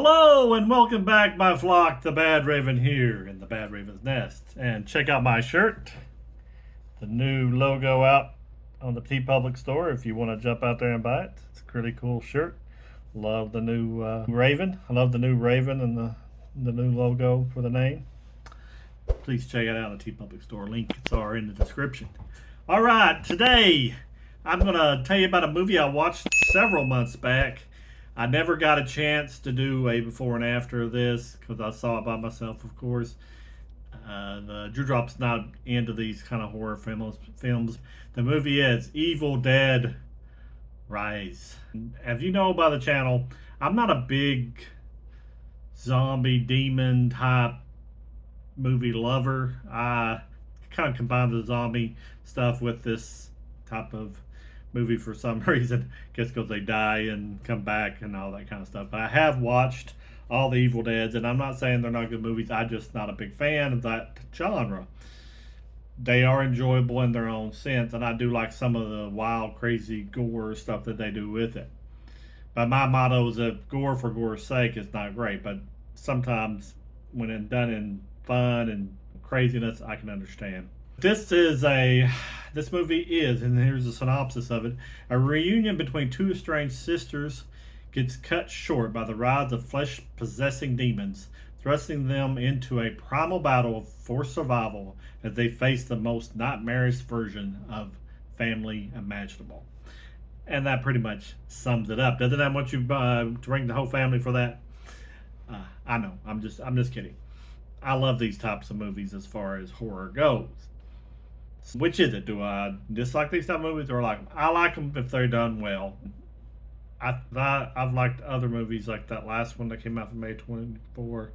Hello and welcome back, my flock. The Badraven here in the Badraven's nest. And check out my shirt. The new logo out on the T Public store if you want to jump out there and buy it. It's a pretty cool shirt. Love the new Raven. I love the new Raven and the new logo for the name. Please check it out on the T Public store. Links are in the description. Alright, today I'm going to tell you about a movie I watched several months back. I never got a chance to do a before and after of this because I saw it by myself, of course. The Drewdrop's not into these kind of horror films. The movie is Evil Dead Rise. As you know by the channel, I'm not a big zombie demon type movie lover. I kind of combine the zombie stuff with this type of movie for some reason. I guess because they die and come back and all that kind of stuff. But I have watched all the Evil Deads, and I'm not saying they're not good movies. I'm just not a big fan of that genre. They are enjoyable in their own sense, and I do like some of the wild, crazy gore stuff that they do with it. But my motto is that gore for gore's sake is not great, but sometimes when it's done in fun and craziness, I can understand. This movie is, and here's a synopsis of it, a reunion between two estranged sisters gets cut short by the rise of flesh-possessing demons, thrusting them into a primal battle for survival as they face the most nightmarish version of family imaginable. And that pretty much sums it up. Doesn't that want you to bring the whole family for that? I know. I'm just kidding. I love these types of movies as far as horror goes. Which is it? Do I dislike these type of movies or like them? I like them if they're done well. I've liked other movies like that last one that came out from A24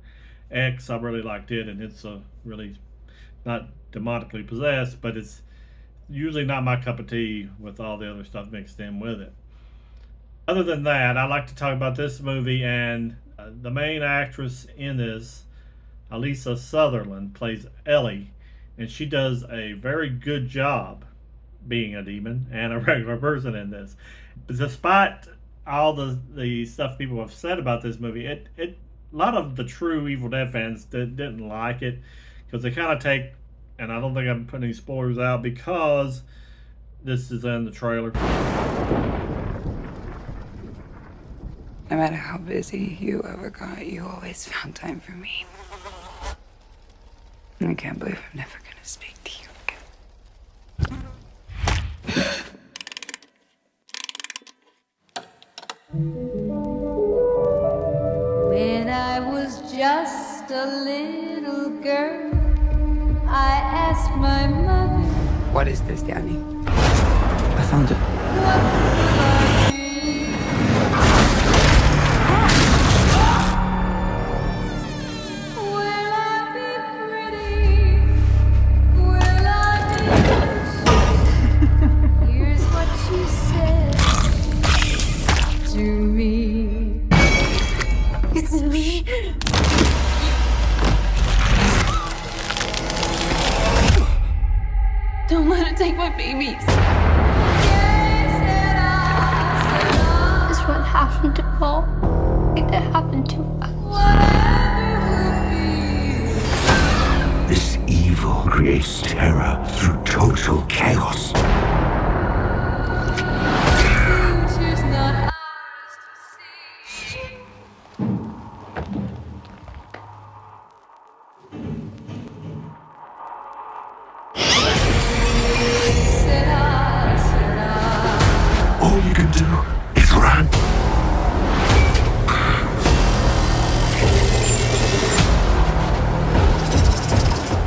X. I really liked it, and it's really not demonically possessed, but it's usually not my cup of tea with all the other stuff mixed in with it. Other than that, I like to talk about this movie, and the main actress in this, Alyssa Sutherland, plays Ellie. And she does a very good job being a demon and a regular person in this. But despite all the stuff people have said about this movie, a lot of the true Evil Dead fans didn't like it because they kind of take, and I don't think I'm putting any spoilers out because this is in the trailer. No matter how busy you ever got, you always found time for me. I can't believe I'm never going to speak to you again. When I was just a little girl, I asked my mother, What is this, Danny? I found it. what will I be? Will I be pretty? Will I be rich? Here's what she said to me. It's me. Don't let it take my babies. Is what happened to Paul. It happened to us. This evil creates terror through total chaos. All you can do is run.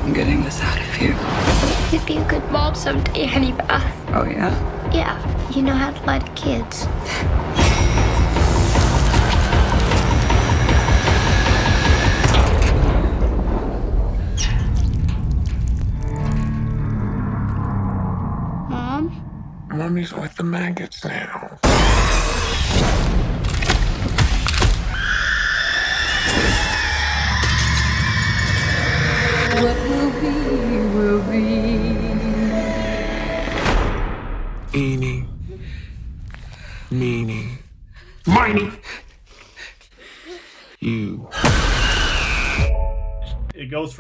I'm getting us out of here. You'd be a good mom someday, Honey Bath. Oh, yeah? Yeah, you know how to lie to kids. Mom? Mommy's with the maggots now. What will be, will be. Eeny, meeny, miny. You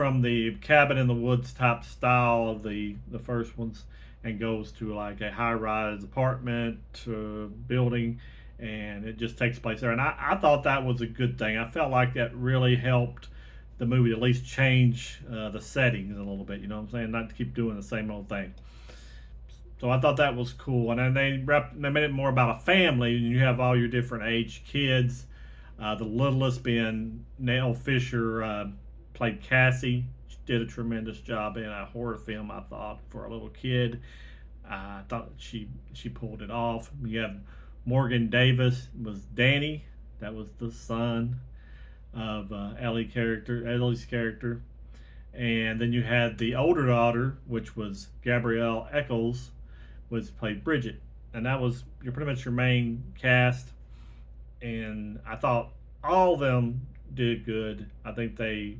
from the cabin in the woods type style of the first ones, and goes to like a high-rise apartment building, and it just takes place there. And I thought that was a good thing. I felt like that really helped the movie at least change the settings a little bit. You know what I'm saying? Not to keep doing the same old thing. So I thought that was cool. And then they made it more about a family, and you have all your different age kids. The littlest being Nell Fisher, played Cassie. She did a tremendous job in a horror film, I thought, for a little kid. I thought she pulled it off. You have Morgan Davis was Danny. That was the son of Ellie's character. And then you had the older daughter, which was Gabrielle Eccles, was played Bridget. And that was pretty much your main cast. And I thought all of them did good. I think they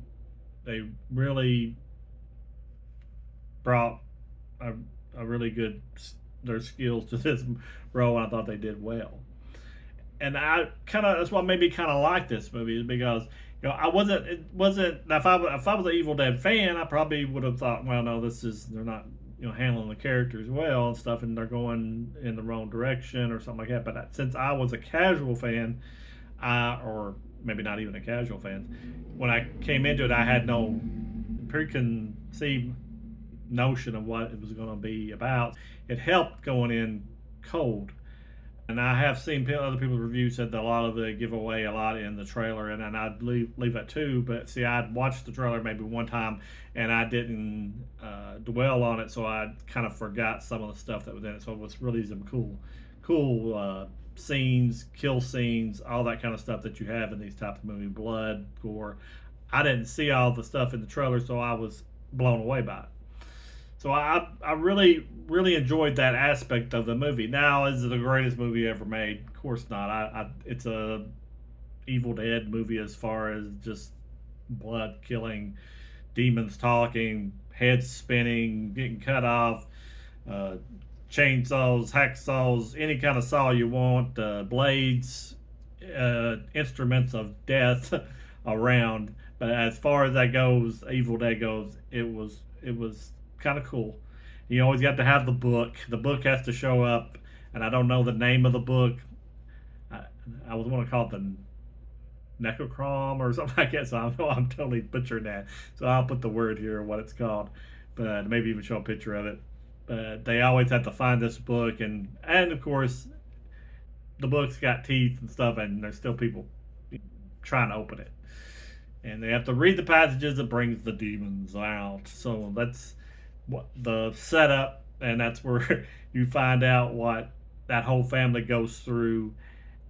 really brought a really good their skills to this role, and I thought they did well. And that's what made me kind of like this movie, is because now if I was an Evil Dead fan, I probably would have thought, well, no, they're not handling the characters well and stuff, and they're going in the wrong direction or something like that. But since I was a casual fan, or maybe not even a casual fan, when I came into it, I had no preconceived notion of what it was going to be about. It helped going in cold. And I have seen other people's reviews said that a lot of it give away a lot in the trailer, and I'd leave that too. But see, I'd watched the trailer maybe one time, and I didn't dwell on it, so I kind of forgot some of the stuff that was in it. So it was really some cool scenes, kill scenes, all that kind of stuff that you have in these types of movies, blood, gore. I didn't see all the stuff in the trailer, so I was blown away by it. So I really, really enjoyed that aspect of the movie. Now, is it the greatest movie ever made? Of course not. It's a Evil Dead movie as far as just blood killing, demons talking, heads spinning, getting cut off, chainsaws, hacksaws, any kind of saw you want, blades, instruments of death around. But as far as that goes, Evil Dead goes, it was kind of cool. You always got to have the book. The book has to show up, and I don't know the name of the book. I was want to call it the Necrocrom or something like that, so I'm totally butchering that. So I'll put the word here, what it's called, but maybe even show a picture of it. But they always have to find this book, and of course, the book's got teeth and stuff, and there's still people trying to open it. And they have to read the passages that brings the demons out. So that's what the setup, and that's where you find out what that whole family goes through,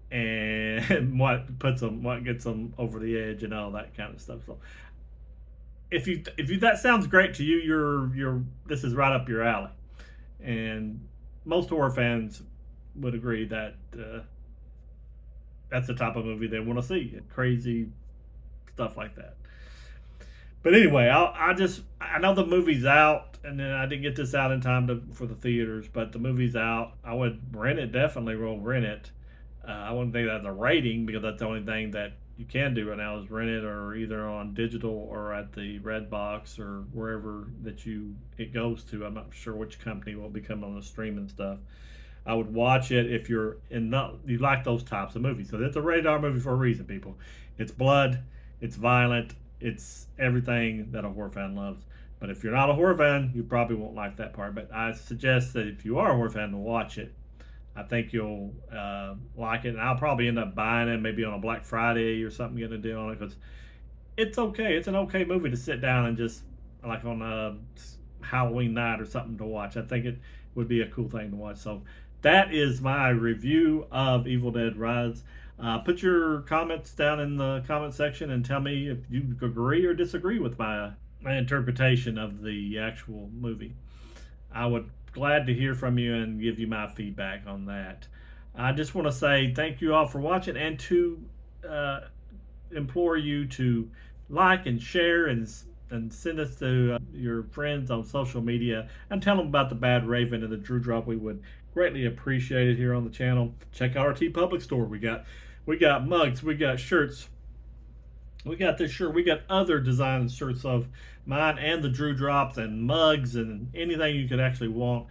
and what gets them over the edge, and all that kind of stuff. So if you that sounds great to you, you're this is right up your alley, and most horror fans would agree that that's the type of movie they want to see. Crazy stuff like that. But anyway, I know the movie's out, and then I didn't get this out in time for the theaters, but the movie's out. I would rent it, definitely will rent it. I wouldn't think that's a rating, because that's the only thing that you can do right now is rent it, or either on digital or at the Redbox or wherever that it goes to. I'm not sure which company will be coming on the streaming stuff. I would watch it if you like those types of movies. So it's a rated R movie for a reason, people. It's blood, it's violent, it's everything that a horror fan loves. But if you're not a horror fan, you probably won't like that part. But I suggest that if you are a horror fan, to watch it. I think you'll like it. And I'll probably end up buying it maybe on a Black Friday or something, getting a deal on it, because it's okay. It's an okay movie to sit down and just, like on a Halloween night or something, to watch. I think it would be a cool thing to watch. So that is my review of Evil Dead Rise. Put your comments down in the comment section and tell me if you agree or disagree with my interpretation of the actual movie. I would glad to hear from you and give you my feedback on that. I just want to say thank you all for watching, and to implore you to like and share and send us to your friends on social media, and tell them about the Badraven and the Drewdrop. We would greatly appreciate it here on the channel. Check out our TeePublic store. We got mugs, we got shirts, We got this shirt. We got other design shirts of mine and the Drewdrops and mugs and anything you could actually want.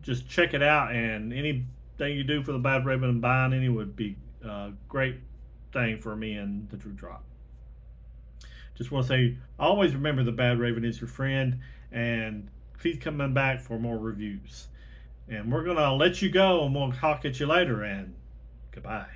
Just check it out, and anything you do for the Badraven and buying any would be a great thing for me and the Drewdrop. Just want to say, always remember the Badraven is your friend, and keep coming back for more reviews. And we're going to let you go, and we'll talk at you later, and goodbye.